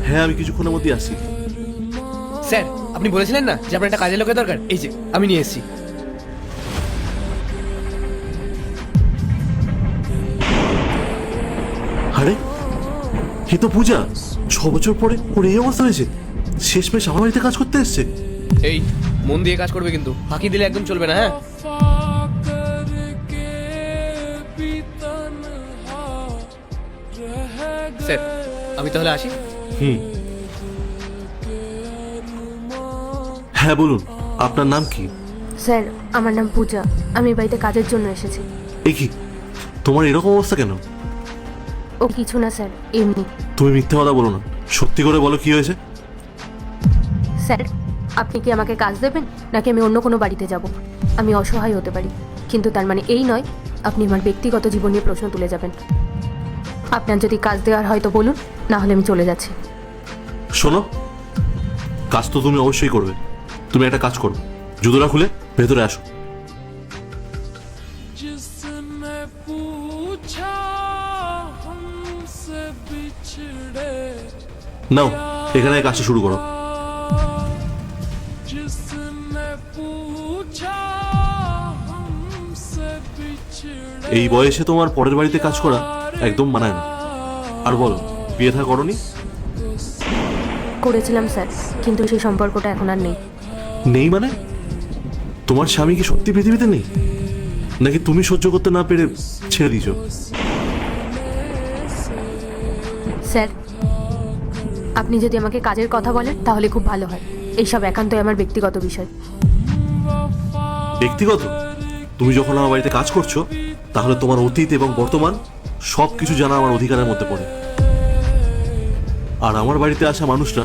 হ্যাঁ, আমি কিছুক্ষণের মধ্যে আসছি। স্যার, আপনি বলেছিলেন না যে আপনার একটা কাজের লোকের দরকার, এই যে আমি নিয়ে এসেছি। আরে এ তো পূজা। 6 বছর পরে ওর এই অবস্থা হয়েছে। শেষমেশ আমার বাড়িতে কাজ করতে এসছে। এই, মন দিয়ে কাজ করবে কিন্তু, ফাঁকি দিলে একদম চলবে না। হ্যাঁ স্যার, আমি তাহলে আসি। হ্যাঁ বলুন, আপনার নাম কি? স্যার, আমার নাম পূজা। আমি বাড়িতে কাজের জন্য এসেছি। এ কি, তোমার এরকম অবস্থা কেন? ও কিছু না স্যার, এমনি। তুমি মিথ্যে কথা বলো না, সত্যি করে বলো কি হয়েছে। স্যার, আপনি কি আমাকে কাজ দেবেন নাকি আমি অন্য কোনো বাড়িতে যাব? আমি অসহায় হতে পারি, কিন্তু তার মানে এই নয় আপনি আমার ব্যক্তিগত জীবন নিয়ে প্রশ্ন তুলে যাবেন। আপনার যদি কাজ দেওয়ার হয় তো বলুন, না হলে আমি চলে যাচ্ছি। শোনো, কাজ তো তুমি অবশ্যই করবে। তুমি একটা কাজ করো, জুতোটা খুলে ভেতরে আসো। जिसने पूछा हमसे बिछड़े নাও, এখানে কাজটা শুরু করো। जिसने पूछा हमसे बिछड़े এই বয়সে তোমার পরের বাড়িতে কাজ করা একদম মানায় না। আর বলো, বিয়ে থা করনি? করেছিলাম স্যার, কিন্তু সেই সম্পর্কটা এখন আর নেই। নেই মানে? তোমার স্বামী কি সত্যি পৃথিবীতে নেই, নাকি তুমি সহ্য করতে না পেরে ছেড়ে দিয়েছো? স্যার, আপনি যদি আমাকে কাজের কথা বলেন তাহলে খুব ভালো হয়। এইসব একান্তই আমার ব্যক্তিগত বিষয়। ব্যক্তিগত? তুমি যখন আমার বাড়িতে কাজ করছো, তাহলে তোমার অতীত এবং বর্তমান সব কিছু জানা আমার অধিকারের মধ্যে পড়ে। আর আমার বাড়িতে আসা মানুষটা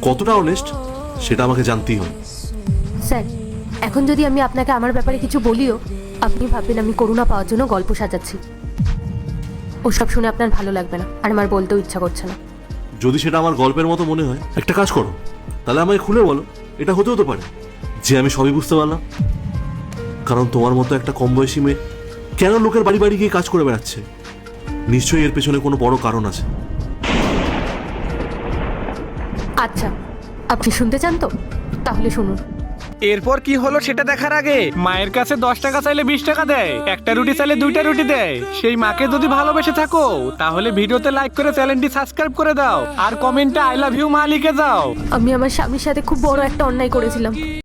কতটা অনেস্ট সেটা আমাকে জানতেই হবে। স্যার, এখন যদি আমি আপনাকে আমার ব্যাপারে কিছু বলিও, আপনি ভাববেন আমি করুণা পাওয়ার জন্য গল্প সাজাচ্ছি। ওসব শুনে আপনার ভালো লাগবে না, আর আমার বলতেও ইচ্ছা করছে না। যদি সেটা আমার গল্পের মতো মনে হয়, একটা কাজ করো, তাহলে আমাকে খুলে বলো। এটা হতে হতে পারে যে আমি সবই বুঝতে পারলাম। কারণ তোমার মতো একটা কম বয়সী মেয়ে কেন লোকের বাড়ি বাড়ি গিয়ে কাজ করে বেড়াচ্ছে, নিশ্চয়ই এর পেছনে কোনো বড় কারণ আছে। আচ্ছা, আপনি শুনতে চান তো? তাহলে শুনুন। এরপর কি হলো সেটা দেখার আগে মায়ের কাছে 10 টাকা চাইলে 20 টাকা দেয়, একটা রুটি চাইলে 2টা রুটি দেয়। সেই মাকে যদি ভালোবেসে থাকো তাহলে ভিডিওতে লাইক করে চ্যানেলটি সাবস্ক্রাইব করে দাও, আর কমেন্টে আই লাভ ইউ মা লিখে দাও। আমি আমার স্বামীর সাথে খুব বড় একটা অন্যায় করেছিলাম।